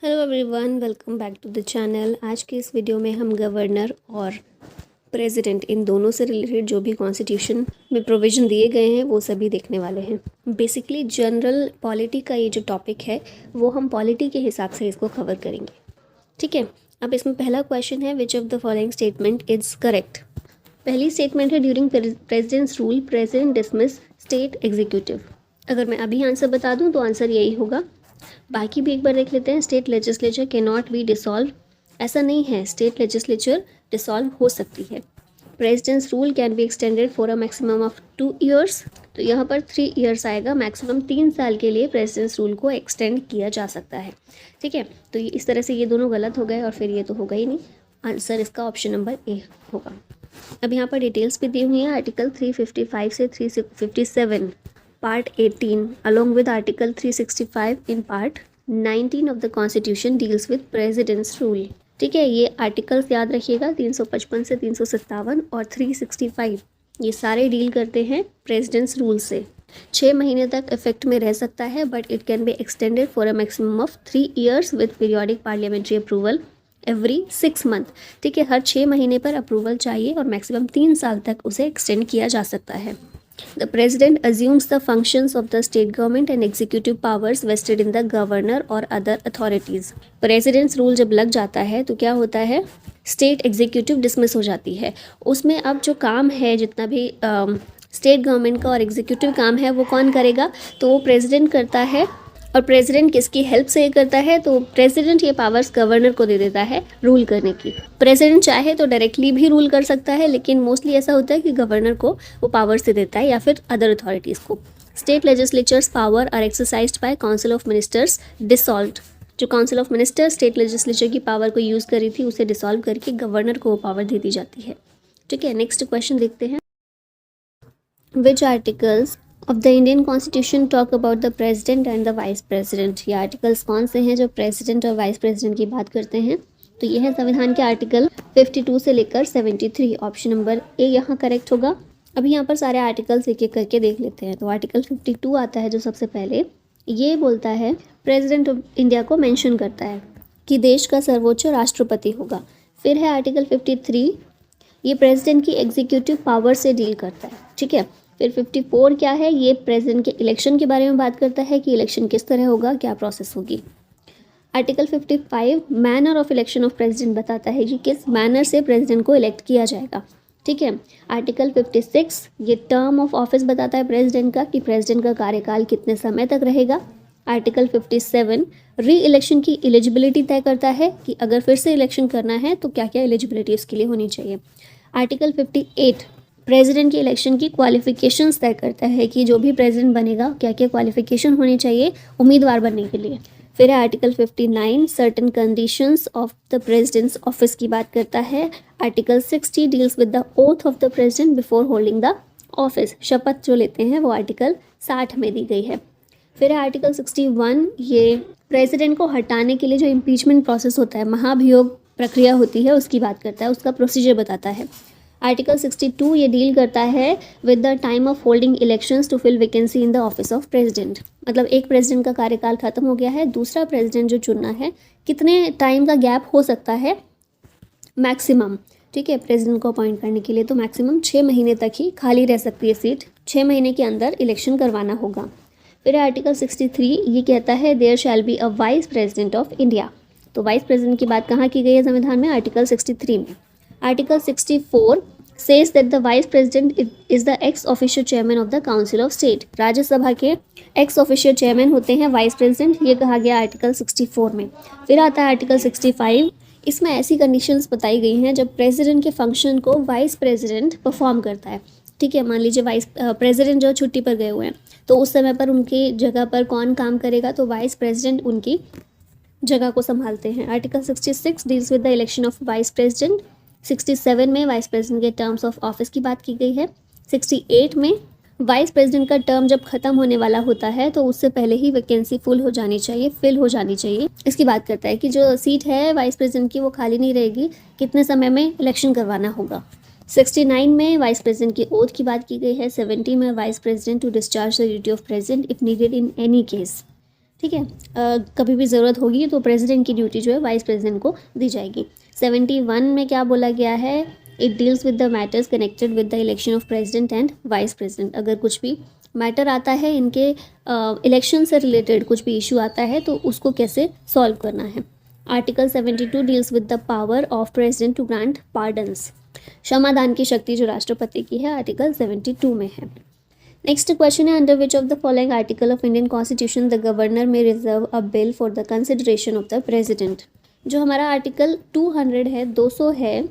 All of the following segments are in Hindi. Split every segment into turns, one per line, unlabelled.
Hello everyone, welcome back to the channel. आज के इस वीडियो में हम गवर्नर और प्रेसिडेंट इन दोनों से रिलेटेड जो भी कॉन्स्टिट्यूशन में प्रोविज़न दिए गए हैं वो सभी देखने वाले हैं। बेसिकली जनरल पॉलिटी का ये जो टॉपिक है वो हम पॉलिटी के हिसाब से इसको कवर करेंगे। ठीक है, अब इसमें पहला क्वेश्चन है, which of the following statement is correct. पहली स्टेटमेंट है, during presidents rule president dismiss state executive. अगर मैं अभी आंसर बता दूं तो आंसर यही होगा। बाकी भी एक बार देख लेते हैं। State legislature can not be dissolve, ऐसा नहीं है, स्टेट लेजिस्लेचर डिसॉल्व हो सकती है। Presidents rule can be extended for a maximum of 2 years, तो यहाँ पर 3 ईयर्स आएगा। मैक्सिमम 3 साल के लिए प्रेसिडेंट्स रूल को एक्सटेंड किया जा सकता है। ठीक है, तो इस तरह से ये दोनों गलत हो गए और फिर ये तो होगा ही नहीं। आंसर इसका ऑप्शन नंबर ए होगा। अब यहाँ पर डिटेल्स भी दी हुई है। आर्टिकल 355 से 357 part 18 along with article 365 in part 19 of the constitution deals with president's rule। ठीक है, ये आर्टिकल्स याद रखिएगा, 355 से 357 और 365 ये सारे डील करते हैं प्रेसिडेंट्स रूल से। 6 महीने तक इफेक्ट में रह सकता है, but it can be extended for a maximum of 3 years with periodic parliamentary approval every 6 month. ठीक है, हर 6 महीने पर अप्रूवल चाहिए और मैक्सिमम 3 साल तक उसे एक्सटेंड किया जा सकता है। The president assumes the functions of the state government and executive powers vested in the governor or other authorities। President's rule जब लग जाता है तो क्या होता है, स्टेट एग्जीक्यूटिव डिसमिस हो जाती है। उसमें अब जो काम है, जितना भी स्टेट गवर्नमेंट का और एग्जीक्यूटिव काम है वो कौन करेगा, तो वो प्रेसिडेंट करता है। और प्रेसिडेंट किसकी हेल्प से ये करता है, तो प्रेसिडेंट ये पावर्स गवर्नर को दे देता है रूल करने की। प्रेसिडेंट चाहे तो डायरेक्टली भी रूल कर सकता है, लेकिन मोस्टली ऐसा होता है कि गवर्नर को वो पावर्स दे देता है या फिर अदर अथॉरिटीज़ को। State legislatures power are exercised by council of ministers dissolved. जो council of minister state legislature की पावर को यूज़ करी थी उसे डिसॉल्व करके गवर्नर को वो पावर दे दी जाती है। ठीक है, नेक्स्ट क्वेश्चन देखते हैं। Which articles of the Indian constitution talk about the president and the vice president. ये आर्टिकल्स कौन से हैं जो प्रेसिडेंट और वाइस प्रेसिडेंट की बात करते हैं, तो ये है संविधान के आर्टिकल 52 से लेकर 73। ऑप्शन नंबर ए यहाँ करेक्ट होगा। अभी यहाँ पर सारे आर्टिकल्स एक एक करके देख लेते हैं। तो आर्टिकल 52 आता है जो सबसे पहले, ये बोलता है प्रेसिडेंट ऑफ इंडिया को मेंशन करता है कि देश का सर्वोच्च राष्ट्रपति होगा। फिर है आर्टिकल 53, ये प्रेसिडेंट की एग्जीक्यूटिव पावर से डील करता है। ठीक है, फिर 54 क्या है, ये प्रेसिडेंट के इलेक्शन के बारे में बात करता है कि इलेक्शन किस तरह होगा, क्या प्रोसेस होगी। Article 55 manner of election of president बताता है कि किस मैनर से प्रेसिडेंट को इलेक्ट किया जाएगा। ठीक है, आर्टिकल 56 ये टर्म ऑफ ऑफिस बताता है प्रेसिडेंट का कि प्रेसिडेंट का कार्यकाल कितने समय तक रहेगा। आर्टिकल 57 री इलेक्शन की एलिजिबिलिटी तय करता है कि अगर फिर से इलेक्शन करना है तो क्या क्या एलिजिबिलिटी उसके लिए होनी चाहिए। आर्टिकल 58 प्रेसिडेंट की इलेक्शन की क्वालिफिकेशंस तय करता है कि जो भी प्रेसिडेंट बनेगा क्या क्या क्वालिफिकेशन होनी चाहिए उम्मीदवार बनने के लिए। फिर है article 59 certain conditions of the president's office की बात करता है। Article 60 deals with the oath of the president before holding the office, शपथ जो लेते हैं वो आर्टिकल 60 में दी गई है। फिर है आर्टिकल 61, ये प्रेसिडेंट को हटाने के लिए जो इम्पीचमेंट प्रोसेस होता है, महाभियोग प्रक्रिया होती है, उसकी बात करता है, उसका प्रोसीजर बताता है। आर्टिकल 62 ये डील करता है with the time of holding elections to fill vacancy in the office of president. मतलब एक प्रेसिडेंट का कार्यकाल खत्म हो गया है, दूसरा प्रेसिडेंट जो चुनना है, कितने टाइम का गैप हो सकता है मैक्सिमम। ठीक है, प्रेसिडेंट को अपॉइंट करने के लिए तो मैक्सिमम 6 महीने तक ही खाली रह सकती है सीट, 6 महीने के अंदर इलेक्शन करवाना होगा। फिर आर्टिकल 63 ये कहता है there shall be a vice president of India. तो वाइस प्रेसिडेंट की बात कहाँ की गई है संविधान में, आर्टिकल 63 में। Article 64 says that the vice president is the ex officio chairman of the council of state। Rajya Sabha के ex officio chairman होते हैं वाइस प्रेसिडेंट, ये कहा गया आर्टिकल 64 में। फिर आता है आर्टिकल 65, इसमें ऐसी कंडीशंस बताई गई हैं जब प्रेसिडेंट के फंक्शन को वाइस प्रेसिडेंट परफॉर्म करता है। ठीक है, मान लीजिए वाइस प्रेसिडेंट जो छुट्टी पर गए हुए हैं तो उस समय पर उनकी जगह पर कौन काम करेगा, तो वाइस प्रेसिडेंट उनकी जगह को संभालते हैं। Article 66 deals with the election of vice president. 67 में वाइस प्रेसिडेंट के टर्म्स ऑफ ऑफिस की बात की गई है। 68 में वाइस प्रेसिडेंट का टर्म जब खत्म होने वाला होता है तो उससे पहले ही वैकेंसी फिल हो जानी चाहिए। इसकी बात करता है कि जो सीट है वाइस प्रेसिडेंट की वो खाली नहीं रहेगी, कितने समय में इलेक्शन करवाना होगा। 69 में वाइस प्रेसिडेंट की ओथ की बात की गई है। 70 में vice president to discharge the duty of president if needed in any case. ठीक है। कभी भी ज़रूरत होगी तो प्रेसिडेंट की ड्यूटी जो है वाइस प्रेसिडेंट को दी जाएगी। 71 में क्या बोला गया है, it deals with the matters connected with the election of president and vice president. अगर कुछ भी मैटर आता है इनके इलेक्शन से रिलेटेड, कुछ भी इशू आता है तो उसको कैसे सॉल्व करना है। Article 72 deals with the power of president to grant pardons. क्षमादान की शक्ति जो राष्ट्रपति की है आर्टिकल 72 में है। नेक्स्ट क्वेश्चन है, under which of the following article of Indian constitution the governor may reserve a bill for the consideration of the president. जो हमारा आर्टिकल 200 है, 200 है,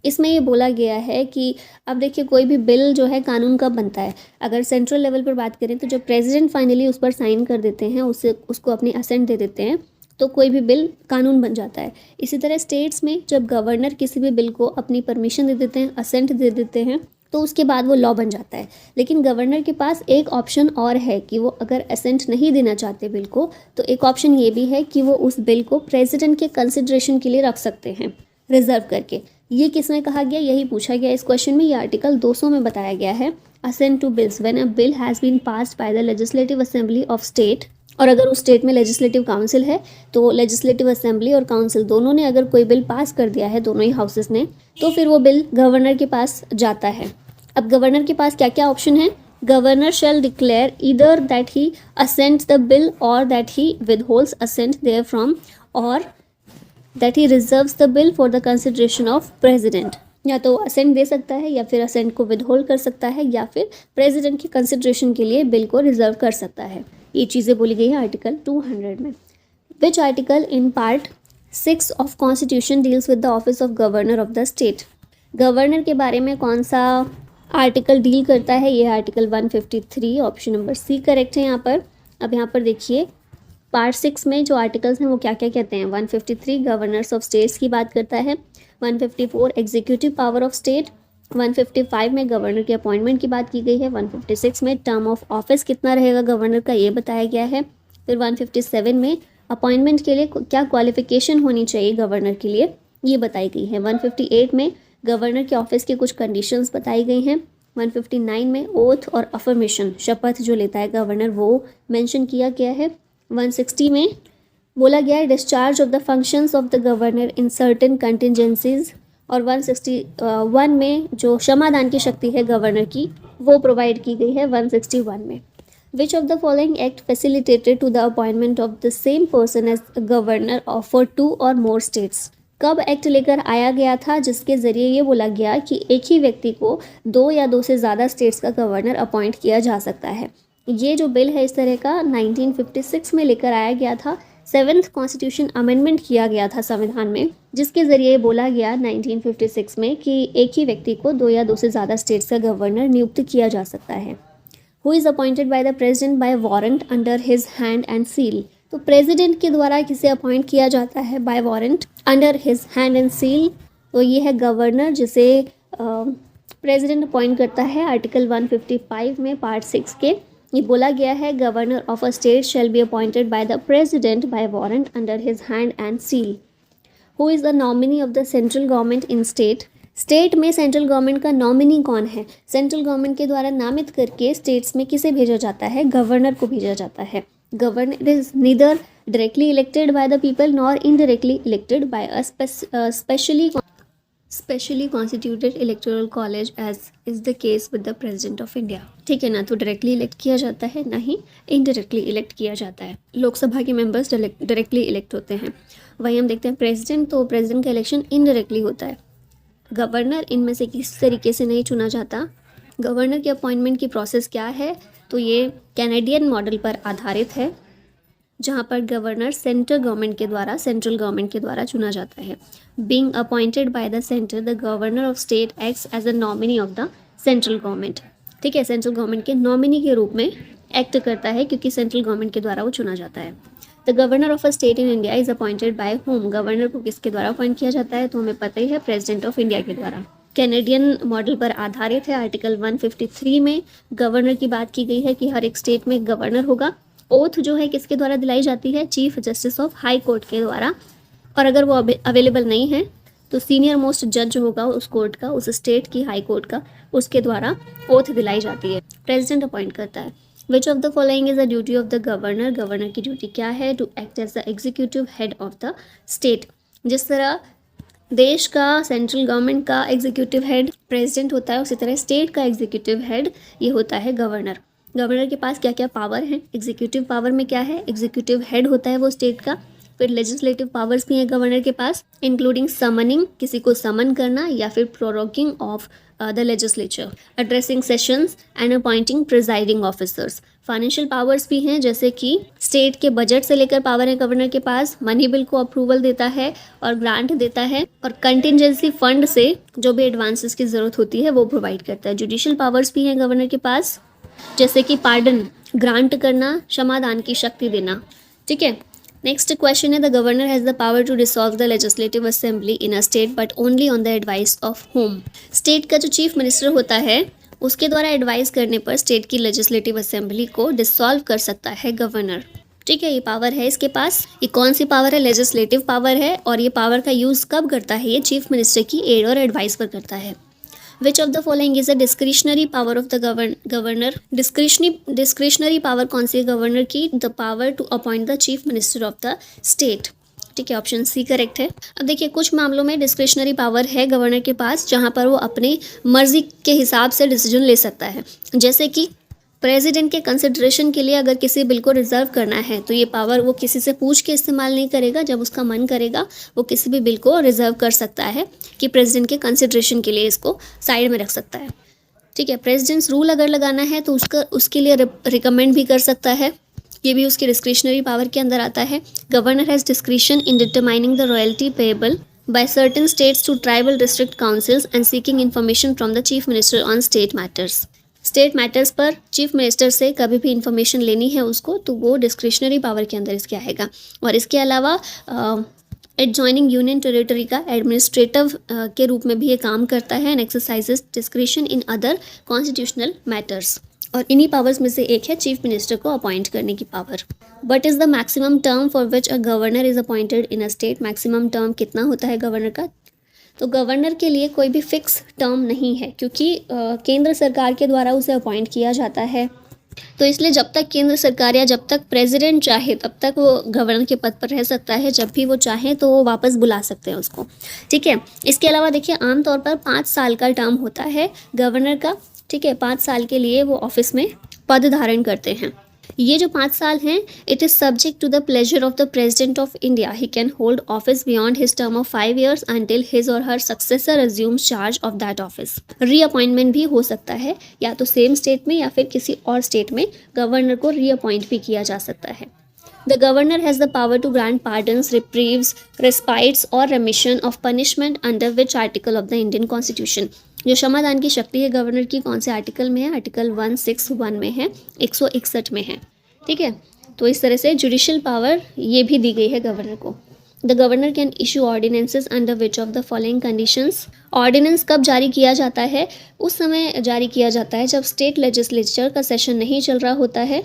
इसमें ये बोला गया है कि अब देखिए कोई भी बिल जो है कानून कब बनता है। अगर सेंट्रल लेवल पर बात करें तो जब प्रेसिडेंट फाइनली उस पर साइन कर देते हैं, उसको अपनी असेंट दे देते हैं, तो कोई भी बिल कानून बन जाता है। इसी तरह स्टेट्स में जब गवर्नर किसी भी बिल को अपनी परमिशन दे देते हैं, असेंट दे देते हैं, तो उसके बाद वो लॉ बन जाता है। लेकिन गवर्नर के पास एक ऑप्शन और है कि वो अगर असेंट नहीं देना चाहते बिल को, तो एक ऑप्शन ये भी है कि वो उस बिल को प्रेसिडेंट के कंसिडरेशन के लिए रख सकते हैं रिजर्व करके। ये किसमें कहा गया, यही पूछा गया इस क्वेश्चन में। ये आर्टिकल 200 में बताया गया है, assent to bills when a bill has been passed by the legislative assembly of state. और अगर उस स्टेट में लेजिस्लेटिव काउंसिल है तो लेजिस्लेटिव असेंबली और काउंसिल दोनों ने अगर कोई बिल पास कर दिया है, दोनों ही हाउसेस ने, तो फिर वो बिल गवर्नर के पास जाता है। अब गवर्नर के पास क्या क्या ऑप्शन है, governor shall declare either that he assents the bill or that he withholds assent there from or that he reserves the bill for the consideration of president. या तो असेंट दे सकता है, या फिर असेंट को विदहोल्ड कर सकता है, या फिर प्रेसिडेंट के कंसिडरेशन के लिए बिल को रिजर्व कर सकता है। ये चीज़ें बोली गई हैं आर्टिकल 200 में। Which article in part 6 of constitution deals with the office of governor of the state. Governor के बारे में कौन सा आर्टिकल डील करता है, ये article 153, option number C correct है यहाँ पर। अब यहाँ पर देखिए पार्ट 6 में जो आर्टिकल्स हैं वो क्या क्या कहते हैं। 153 गवर्नर्स ऑफ स्टेट्स की बात करता है, 154 एग्जीक्यूटिव पावर ऑफ स्टेट, 155 में गवर्नर के अपॉइंटमेंट की बात की गई है, 156 में टर्म ऑफ ऑफिस कितना रहेगा गवर्नर का ये बताया गया है, फिर 157 में अपॉइंटमेंट के लिए क्या क्वालिफिकेशन होनी चाहिए गवर्नर के लिए ये बताई गई है, 158 में गवर्नर के ऑफिस की कुछ कंडीशंस बताई गई हैं, 159 में ओथ और अफर्मेशन शपथ जो लेता है गवर्नर वो मेंशन किया गया है, 160 में बोला गया है discharge of the functions of the governor in certain contingencies, और 161 में जो क्षमादान की शक्ति है गवर्नर की वो प्रोवाइड की गई है 161 में। Which of the following act facilitated to the appointment of the same person as governor of for 2 और मोर स्टेट्स। कब एक्ट लेकर आया गया था जिसके ज़रिए ये बोला गया कि एक ही व्यक्ति को 2 या 2 से ज़्यादा स्टेट्स का गवर्नर अपॉइंट किया जा सकता है। ये जो बिल है इस तरह का 1956 में लेकर आया गया था। 7th कॉन्स्टिट्यूशन अमेंडमेंट किया गया था संविधान में, जिसके ज़रिए बोला गया 1956 में कि एक ही व्यक्ति को 2 या 2 से ज़्यादा स्टेट्स का गवर्नर नियुक्त किया जा सकता है। Who is appointed by the president by warrant under his hand and seal. तो प्रेसिडेंट के द्वारा किसे अपॉइंट किया जाता है by warrant under his hand and seal, तो ये है गवर्नर जिसे प्रेसिडेंट अपॉइंट करता है। आर्टिकल 155 में पार्ट 6 के ये बोला गया है governor of a state shall be appointed by the president by warrant under his hand and seal. Who is the nominee of the central government in state. State में सेंट्रल गवर्नमेंट का नॉमिनी कौन है, सेंट्रल गवर्नमेंट के द्वारा नामित करके स्टेट्स में किसे भेजा जाता है, गवर्नर को भेजा जाता है। Governor is neither directly elected by the people nor indirectly elected by a specially constituted electoral college as is the case with the president of India. ठीक है ना, तो डायरेक्टली इलेक्ट किया जाता है, ना ही इनडायरेक्टली इलेक्ट किया जाता है। लोकसभा के मेंबर्स डायरेक्टली इलेक्ट होते हैं, वहीं हम देखते हैं प्रेसिडेंट, तो प्रेसिडेंट का इलेक्शन इनडायरेक्टली होता है। गवर्नर इनमें से किस तरीके से नहीं चुना जाता। गवर्नर के अपॉइंटमेंट की प्रोसेस क्या है, तो ये कैनेडियन मॉडल पर आधारित है, जहाँ पर गवर्नर सेंट्रल गवर्नमेंट के द्वारा चुना जाता है। Being appointed by the centre, the governor of state acts as a nominee of the central government. ठीक है, सेंट्रल गवर्नमेंट के नॉमिनी के रूप में एक्ट करता है, क्योंकि सेंट्रल गवर्नमेंट के द्वारा वो चुना जाता है। The governor of a state in India is appointed by home. Governor को किसके द्वारा अपॉइंट किया जाता है, तो हमें पता ही है प्रेसिडेंट ऑफ इंडिया के द्वारा। कैनेडियन मॉडल पर आधारित है। आर्टिकल 153 में गवर्नर की बात की गई है कि हर एक स्टेट में गवर्नर होगा। ओथ जो है किसके द्वारा दिलाई जाती है, chief justice of high court के द्वारा, और अगर वो अवेलेबल नहीं है तो सीनियर मोस्ट जज जो होगा उस कोर्ट का, उस स्टेट की हाई कोर्ट का, उसके द्वारा ओथ दिलाई जाती है। प्रेसिडेंट अपॉइंट करता है। Which of the following is the duty of the governor, governor की ड्यूटी क्या है? To act as the executive head of the state. जिस तरह देश का, सेंट्रल गवर्नमेंट का एग्जीक्यूटिव हेड प्रेसिडेंट होता है, उसी तरह स्टेट का एग्जीक्यूटिव हेड ये होता है गवर्नर। गवर्नर के पास क्या क्या पावर हैं? एग्जीक्यूटिव पावर में क्या है? एग्जीक्यूटिव हेड होता है वो स्टेट का। फिर लेजिस्लेटिव पावर्स भी हैं गवर्नर के पास, इंक्लूडिंग समनिंग, किसी को समन करना, या फिर proroguing of the legislature, addressing sessions and appointing presiding officers. Financial powers भी हैं, जैसे कि स्टेट के बजट से लेकर पावर है गवर्नर के पास, मनी बिल को अप्रूवल देता है और ग्रांट देता है, और कंटिजेंसी फंड से जो भी एडवांसेस की ज़रूरत होती है वो प्रोवाइड करता है। जुडिशियल पावर्स भी हैं गवर्नर के पास, जैसे कि पार्डन ग्रांट करना, क्षमादान की शक्ति देना। ठीक है, नेक्स्ट क्वेश्चन है, the governor has the power to dissolve the legislative assembly in a state but only on the advice of home. State का जो चीफ मिनिस्टर होता है उसके द्वारा एडवाइस करने पर स्टेट की लेजिस्लेटिव असेंबली को डिसॉल्व कर सकता है गवर्नर। ठीक है, ये पावर है इसके पास। ये कौन सी पावर है? लेजिस्लेटिव पावर है, और ये पावर का यूज़ कब करता है? ये चीफ मिनिस्टर की एड और एडवाइस पर करता है। Which of the following is a discretionary power of the governor? Discretionary power कौन सी है गवर्नर की? The power to appoint the chief minister of the state. ठीक है, ऑप्शन सी करेक्ट है। अब देखिए, कुछ मामलों में डिस्क्रिशनरी पावर है गवर्नर के पास, जहां पर वो अपनी मर्जी के हिसाब से डिसीजन ले सकता है। जैसे कि प्रेसिडेंट के कंसिडरेशन के लिए अगर किसी बिल को रिजर्व करना है तो ये पावर वो किसी से पूछ के इस्तेमाल नहीं करेगा। जब उसका मन करेगा वो किसी भी बिल को रिजर्व कर सकता है कि प्रेसिडेंट के कंसिडरेशन के लिए इसको साइड में रख सकता है। ठीक है, प्रेसिडेंट्स रूल अगर लगाना है तो उसके लिए रिकमेंड भी कर सकता है, ये भी उसकी डिस्क्रिशनरी पावर के अंदर आता है। Governor has discretion in determining the royalty payable by certain states to tribal district councils and seeking information from the chief minister on state matters। State matters पर चीफ मिनिस्टर से कभी भी इंफॉर्मेशन लेनी है उसको तो वो डिस्क्रिशनरी पावर के अंदर इसके आएगा। और इसके अलावा एडजॉइनिंग यूनियन टेरिटरी का एडमिनिस्ट्रेटिव के रूप में भी ये काम करता है and exercises discretion in other constitutional matters. और इन्हीं पावर्स में से एक है चीफ मिनिस्टर को अपॉइंट करने की power. But is the maximum term for which a governor is appointed in a state? Maximum term कितना होता है गवर्नर का? तो गवर्नर के लिए कोई भी फिक्स टर्म नहीं है, क्योंकि केंद्र सरकार के द्वारा उसे अपॉइंट किया जाता है। तो इसलिए जब तक केंद्र सरकार या जब तक प्रेसिडेंट चाहे तब तक वो गवर्नर के पद पर रह सकता है। जब भी वो चाहे तो वो वापस बुला सकते हैं उसको। ठीक है, इसके अलावा देखिए, आमतौर पर 5 साल का टर्म होता है गवर्नर का। ठीक है, 5 साल के लिए वो ऑफिस में पद धारण करते हैं। ये जो 5 साल हैं, it is subject to the pleasure of the president of India. He can hold office beyond his term of 5 years until his or her successor assumes charge of that office. Reappointment भी हो सकता है, या तो सेम स्टेट में या फिर किसी और स्टेट में गवर्नर को रीअपॉइंट भी किया जा सकता है। The governor has the power to grant pardons, reprieves, respites or remission of punishment under which article of the Indian Constitution? जो क्षमादान की शक्ति है गवर्नर की, कौन से आर्टिकल में है? आर्टिकल 161 में है, 161 में है। ठीक है, तो इस तरह से जुडिशियल पावर ये भी दी गई है गवर्नर को। The governor can issue ordinances under which of the following conditions? Ordinance कब जारी किया जाता है? उस समय जारी किया जाता है जब स्टेट लेजिस्लेचर का सेशन नहीं चल रहा होता है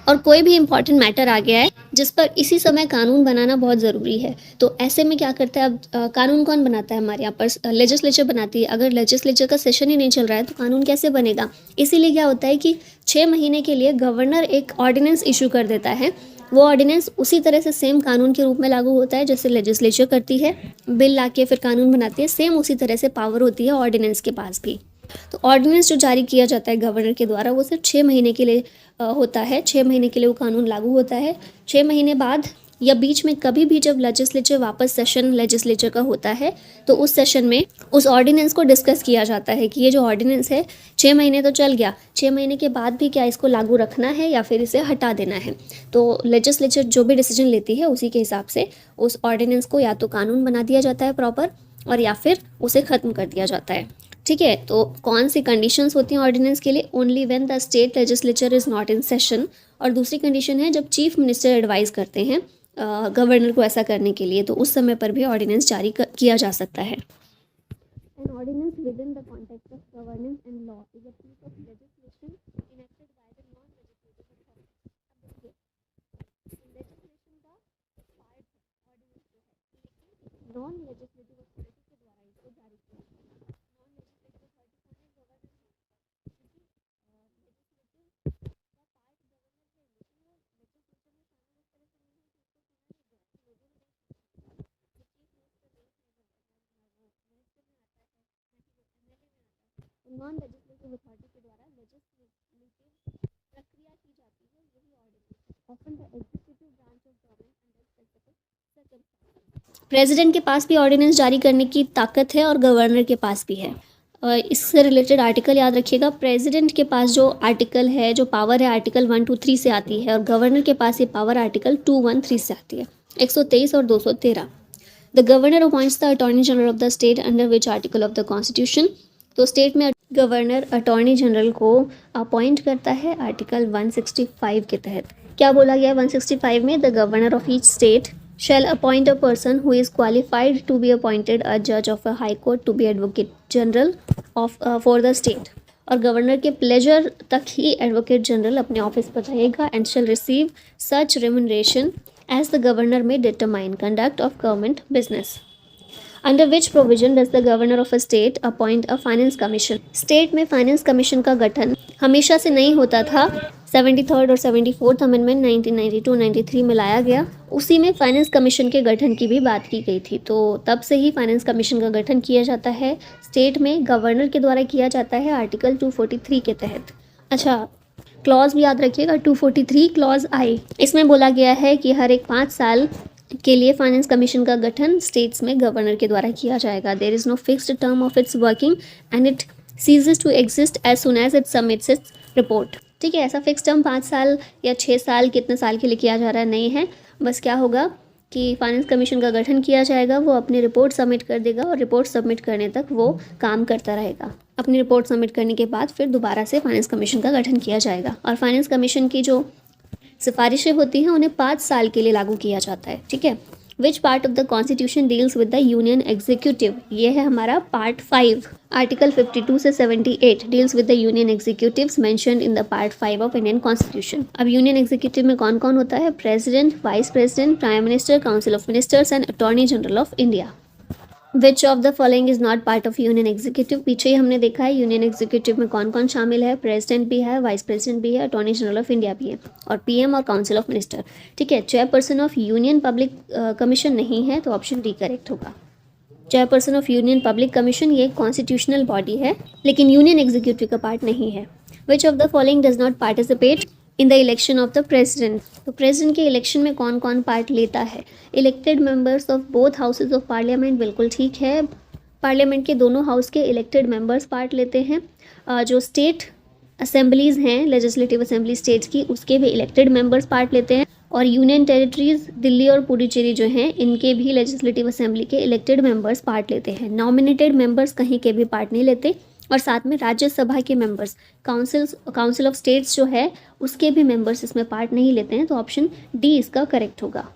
और कोई भी इंपॉर्टेंट मैटर आ गया है जिस पर इसी समय कानून बनाना बहुत ज़रूरी है। तो ऐसे में क्या करता है, अब कानून कौन बनाता है? हमारे यहाँ पर लेजिस्लेचर बनाती है। अगर लेजिस्लेचर का सेशन ही नहीं चल रहा है तो कानून कैसे बनेगा? इसीलिए क्या होता है कि 6 महीने के लिए गवर्नर एक ऑर्डिनेंस इशू कर देता है। वो ऑर्डिनेंस उसी तरह से सेम कानून के रूप में लागू होता है जैसे लेजिस्लेचर करती है, बिल ला के फिर कानून बनाती है। सेम उसी तरह से पावर होती है ऑर्डिनेंस के पास भी। तो ऑर्डिनेंस जो जारी किया जाता है गवर्नर के द्वारा वो सिर्फ 6 महीने के लिए होता है। 6 महीने के लिए वो कानून लागू होता है। 6 महीने बाद या बीच में कभी भी जब लेजिस्लेचर वापस सेशन लेजिस्लेचर का होता है तो उस सेशन में उस ऑर्डिनेंस को डिस्कस किया जाता है कि ये जो ऑर्डिनेंस है 6 महीने तो चल गया, 6 महीने के बाद भी क्या इसको लागू रखना है या फिर इसे हटा देना है। तो लेजिस्लेचर जो भी डिसीजन लेती है उसी के हिसाब से उस ऑर्डिनेंस को या तो कानून बना दिया जाता है प्रॉपर, और या फिर उसे ख़त्म कर दिया जाता है। ठीक है, तो कौन सी कंडीशंस होती हैं ऑर्डिनेंस के लिए? Only when the state legislature is not in session. और दूसरी कंडीशन है जब चीफ मिनिस्टर एडवाइस करते हैं गवर्नर को ऐसा करने के लिए, तो उस समय पर भी ऑर्डिनेंस जारी किया जा सकता है। An ordinance within the context of governance and law is a piece of legislation enacted by the non-legislative authority। अब देखिए, legislation का पार्ट ऑर्डिनेंस जो है, लेकिन नॉन लेजिस्लेटिव अथॉरिटी के द्वारा इसको जारी किया जाता है। नॉन लेजिस्लेटिव अथॉरिटी कौन है? गवर्नर है, क्योंकि लेजिस्लेटिव का पार्ट नॉन लेजिस्लेटिव अथॉरिटी के द्वारा लेजिस्लेटिव प्रक्रिया की जाती है, यही ordinance. Often the executive branch of government under specific circumstances. President के पास भी ऑर्डिनेंस जारी करने की ताकत है और गवर्नर के पास भी है। इससे रिलेटेड आर्टिकल याद रखिएगा। प्रेसिडेंट के पास जो आर्टिकल है, जो पावर है, आर्टिकल 123 से आती है और गवर्नर के पास ये पावर आर्टिकल 213 से आती है, 123 और 213। The governor appoints the attorney general of the state under which article of the constitution. तो स्टेट में गवर्नर अटॉर्नी जनरल को अपॉइंट करता है आर्टिकल 165 के तहत। क्या बोला गया 165 में? The governor of each state shall appoint a person who is qualified to be appointed a judge of a high court to be advocate general of for the state। और गवर्नर के प्लेजर तक ही एडवोकेट जनरल अपने ऑफिस पर रहेगा and shall receive such remuneration as the governor may determine conduct of government business। Under which provision does the governor of a state appoint a finance commission. State में फाइनेंस कमीशन का गठन हमेशा से नहीं होता था। 73rd और 74th अमेंडमेंट 1992-93 में लाया गया, उसी में फाइनेंस कमीशन के गठन की भी बात की गई थी। तो तब से ही फाइनेंस कमीशन का गठन किया जाता है स्टेट में, गवर्नर के द्वारा किया जाता है आर्टिकल 243 के तहत। अच्छा, क्लॉज भी याद रखिएगा, 243 क्लॉज आई। इसमें बोला गया है कि हर एक 5 साल के लिए फाइनेंस कमीशन का गठन स्टेट्स में गवर्नर के द्वारा किया जाएगा। There is no fixed term of its working and it ceases to exist as soon as it submits its report. ठीक है, ऐसा फिक्स टर्म 5 साल या 6 साल कितने साल के लिए किया जा रहा है नहीं है। बस क्या होगा कि फाइनेंस कमीशन का गठन किया जाएगा, वो अपनी रिपोर्ट सबमिट कर देगा और रिपोर्ट सबमिट करने तक वो काम करता रहेगा। अपनी रिपोर्ट सबमिट करने के बाद फिर दोबारा से फाइनेंस कमीशन का गठन किया जाएगा और फाइनेंस कमीशन की जो सिफारिशें होती हैं उन्हें 5 साल के लिए लागू किया जाता है। ठीक है, which part of the constitution deals with the union executive. ये है हमारा पार्ट 5। आर्टिकल 52 से 78 deals with the union executives mentioned in the part 5 of Indian constitution. अब यूनियन एग्जीक्यूटिव में कौन कौन होता है? President, vice president, prime minister, council of ministers and attorney general of India. Which of the following is not part of union executive. पीछे ही हमने देखा है यूनियन एग्जीक्यूटिव में कौन कौन शामिल है। प्रेसिडेंट भी है, वाइस प्रेसिडेंट भी है, अटॉर्नी जनरल ऑफ इंडिया भी है और पीएम और काउंसिल ऑफ मिनिस्टर। ठीक है, chairperson of union public commission नहीं है, तो ऑप्शन डी करेक्ट होगा। Chairperson of union public commission ये कॉन्स्टिट्यूशनल बॉडी है लेकिन यूनियन एग्जीक्यूटिव का पार्ट नहीं है। Which of the following does not participate in the election of the president. तो प्रेसिडेंट के इलेक्शन में कौन कौन पार्ट लेता है? Elected members of both houses of parliament, बिल्कुल ठीक है। पार्लियामेंट के दोनों हाउस के इलेक्टेड मेंबर्स पार्ट लेते हैं। जो स्टेट असेंबलीज़ हैं, लेजिस्लेटिव असेंबली स्टेट्स की, उसके भी इलेक्टेड मेंबर्स पार्ट लेते हैं और यूनियन टेरिटरीज़ दिल्ली और पुडुचेरी जो हैं इनके भी लेजिस्लेटिव असेंबली के इलेक्टेड मेंबर्स पार्ट लेते हैं। नॉमिनेटेड मेंबर्स कहीं के भी पार्ट नहीं लेते और साथ में राज्यसभा के मेंबर्स, काउंसिल ऑफ स्टेट्स जो है उसके भी मेंबर्स इसमें पार्ट नहीं लेते हैं, तो ऑप्शन डी इसका करेक्ट होगा।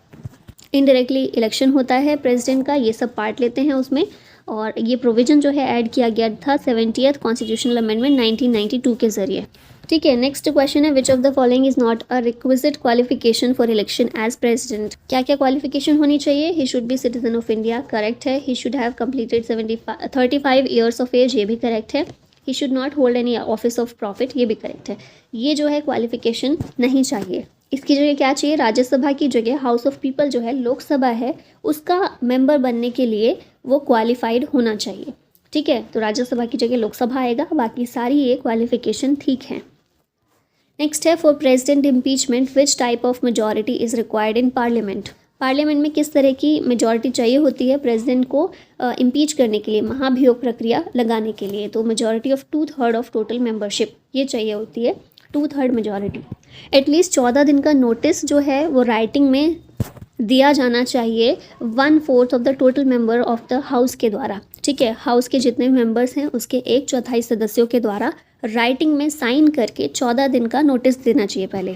इनडायरेक्टली इलेक्शन होता है प्रेसिडेंट का, ये सब पार्ट लेते हैं उसमें और ये प्रोविज़न जो है ऐड किया गया था 70th कॉन्स्टिट्यूशनल अमेंडमेंट 1992 के ज़रिए। ठीक है, नेक्स्ट क्वेश्चन है which of the following is not a requisite qualification for election as president. क्या क्या क्वालिफिकेशन होनी चाहिए? He should be citizen of India, correct है। He should have completed 35 years of age, ये भी करेक्ट है। He should not hold any office of profit, ये भी करेक्ट है। ये जो है क्वालिफिकेशन नहीं चाहिए। इसकी जगह क्या चाहिए? राज्यसभा की जगह हाउस ऑफ पीपल जो है, लोकसभा है, उसका मेंबर बनने के लिए वो क्वालिफाइड होना चाहिए। ठीक है, तो राज्यसभा की जगह लोकसभा आएगा, बाकी सारी ये क्वालिफिकेशन ठीक है। नेक्स्ट है for president impeachment which type of majority is required in parliament. Parliament में किस तरह की मेजॉरिटी चाहिए होती है प्रेसिडेंट को इम्पीच करने के लिए, महाभियोग प्रक्रिया लगाने के लिए? तो majority of 2/3 of total membership ये चाहिए होती है, 2/3 मेजॉरिटी। एटलीस्ट 14 दिन का नोटिस जो है वो राइटिंग में दिया जाना चाहिए 1/4 of the total member of the house के द्वारा। ठीक है, हाउस के जितने मेंबर्स हैं उसके 1/4 सदस्यों के द्वारा राइटिंग में साइन करके 14 दिन का नोटिस देना चाहिए पहले।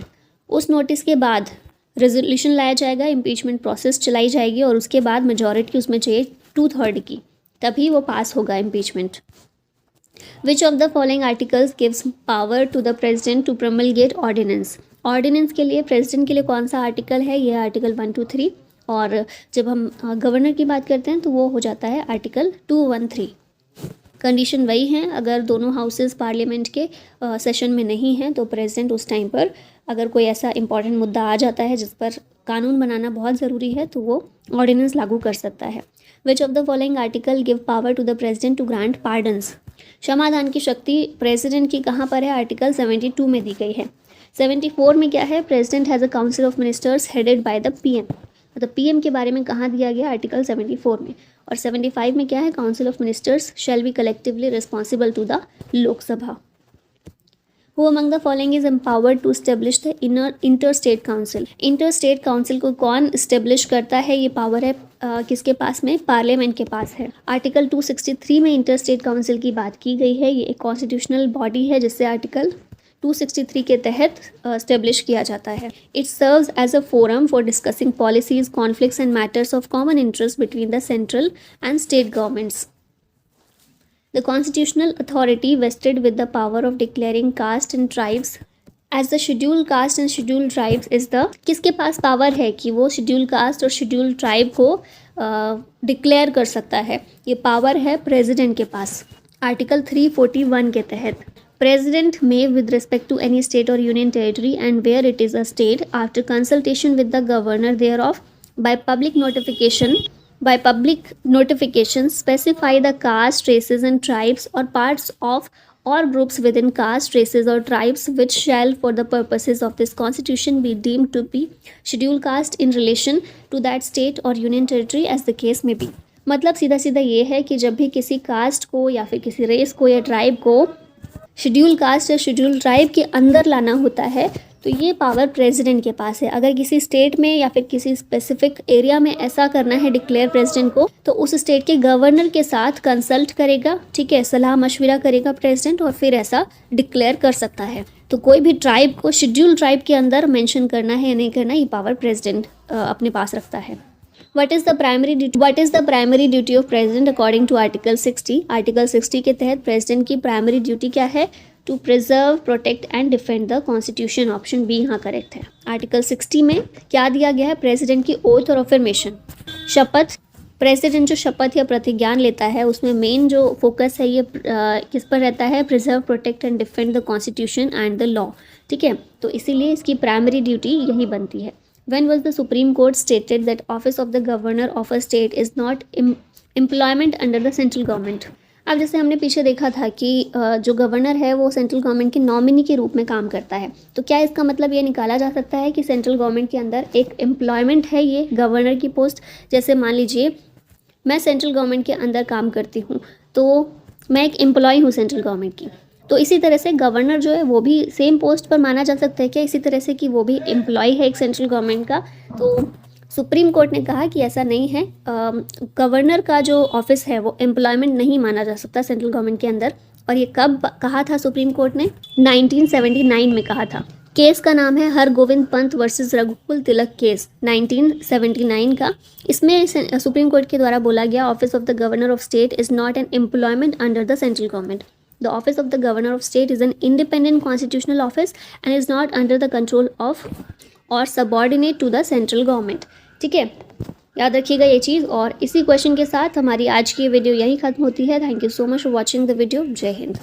उस नोटिस के बाद रेजोल्यूशन लाया जाएगा, इम्पीचमेंट प्रोसेस चलाई जाएगी और उसके बाद मेजॉरिटी उसमें चाहिए 2/3 की, तभी वो पास होगा impeachment. Which of the following articles gives power to the president to promulgate ordinance. Ordinance के लिए प्रेसिडेंट के लिए कौन सा आर्टिकल है? ये आर्टिकल 123 और जब हम गवर्नर की बात करते हैं तो वो हो जाता है आर्टिकल 213। कंडीशन वही है, अगर दोनों हाउसेस पार्लियामेंट के सेशन में नहीं हैं तो प्रेसिडेंट उस टाइम पर अगर कोई ऐसा इंपॉर्टेंट मुद्दा आ जाता है जिस पर कानून बनाना बहुत ज़रूरी है तो वो ऑर्डिनेंस लागू कर सकता है। Which of the following article give power to the president to grant pardons. क्षमादान की शक्ति प्रेसिडेंट की कहाँ पर है, आर्टिकल 72 में दी गई है। 74 में क्या है, president has a council of ministers headed by the PM, मतलब पीएम के बारे में कहाँ दिया गया, आर्टिकल 74 में। और 75 में क्या है, council of ministers shall be collectively responsible to the Lok Sabha. Who among the following is empowered to establish the interstate council? Interstate council को कौन इस्टेब्लिश करता है, ये पावर है किसके पास में, पार्लियामेंट के पास है। आर्टिकल 263 में इंटरस्टेट काउंसिल की बात की गई है। ये एक कॉन्स्टिट्यूशनल बॉडी है जिससे आर्टिकल 263 के तहत इस्टेब्लिश किया जाता है। It serves as a forum for discussing policies, conflicts and matters of common interest between the central and state governments. The constitutional authority vested with the power of declaring caste and tribes as the scheduled caste and scheduled tribes is the, किसके पास पावर है कि वो scheduled caste और scheduled tribe को डिक्लेयर कर सकता है, ये पावर है प्रेसिडेंट के पास। आर्टिकल 341 के तहत president may with respect to any state or union territory and where it is a state after consultation with the governor thereof by public notification specify the caste, races and tribes or parts of or groups within caste, races or tribes which shall for the purposes of this constitution be deemed to be scheduled caste in relation to that state or union territory as the case may be। मतलब सीधा सीधा ये है कि जब भी किसी कास्ट को या फिर किसी रेस को या ट्राइब को शेड्यूल कास्ट या शेड्यूल ट्राइब के अंदर लाना होता है तो ये पावर प्रेसिडेंट के पास है। अगर किसी स्टेट में या फिर किसी स्पेसिफिक एरिया में ऐसा करना है डिक्लेयर प्रेसिडेंट को, तो उस स्टेट के गवर्नर के साथ कंसल्ट करेगा, ठीक है, सलाह मशविरा करेगा प्रेसिडेंट और फिर ऐसा डिक्लेयर कर सकता है। तो कोई भी ट्राइब को शेड्यूल ट्राइब के अंदर मेंशन करना है या नहीं करना, ये पावर प्रेसिडेंट अपने पास रखता है। What is the primary duty of president according to article 60? Article 60 के तहत प्रेसिडेंट की प्राइमरी ड्यूटी क्या है, to preserve, protect and defend the constitution. Option B यहाँ करेक्ट है। आर्टिकल 60 में क्या दिया गया है, प्रेसिडेंट की ओथ और अफर्मेशन, शपथ। प्रेसिडेंट जो शपथ या प्रतिज्ञान लेता है उसमें मेन जो फोकस है ये किस पर रहता है, preserve, protect and defend the constitution and the law, ठीक है। तो इसीलिए इसकी प्राइमरी ड्यूटी यही बनती है। When was the Supreme Court stated that office of the governor of a state is not employment under the central government? अब जैसे हमने पीछे देखा था कि जो गवर्नर है वो सेंट्रल गवर्नमेंट के नॉमिनी के रूप में काम करता है, तो क्या इसका मतलब ये निकाला जा सकता है कि सेंट्रल गवर्नमेंट के अंदर एक एम्प्लॉयमेंट है ये गवर्नर की पोस्ट। जैसे मान लीजिए मैं सेंट्रल गवर्नमेंट के अंदर काम करती हूँ तो मैं एक एम्प्लॉय हूँ सेंट्रल गवर्नमेंट की, तो इसी तरह से गवर्नर जो है वो भी सेम पोस्ट पर माना जा सकता है क्या, इसी तरह से कि वो भी एम्प्लॉय है एक सेंट्रल गवर्नमेंट का। तो सुप्रीम कोर्ट ने कहा कि ऐसा नहीं है, गवर्नर का जो ऑफिस है वो एम्प्लॉयमेंट नहीं माना जा सकता सेंट्रल गवर्नमेंट के अंदर। और ये कब कहा था सुप्रीम कोर्ट ने, 1979 में कहा था। केस का नाम है हरगोविंद पंत वर्सेस रघुकुल तिलक केस 1979 का। इसमें सुप्रीम कोर्ट के द्वारा बोला गया office of the governor of state is not an employment under the central government. The office of the governor of state is an independent constitutional office and is not under the control of or subordinate to the central government। ठीक है, याद रखिएगा ये चीज़। और इसी क्वेश्चन के साथ हमारी आज की वीडियो यहीं ख़त्म होती है। Thank you so much for watching the video. जय हिंद।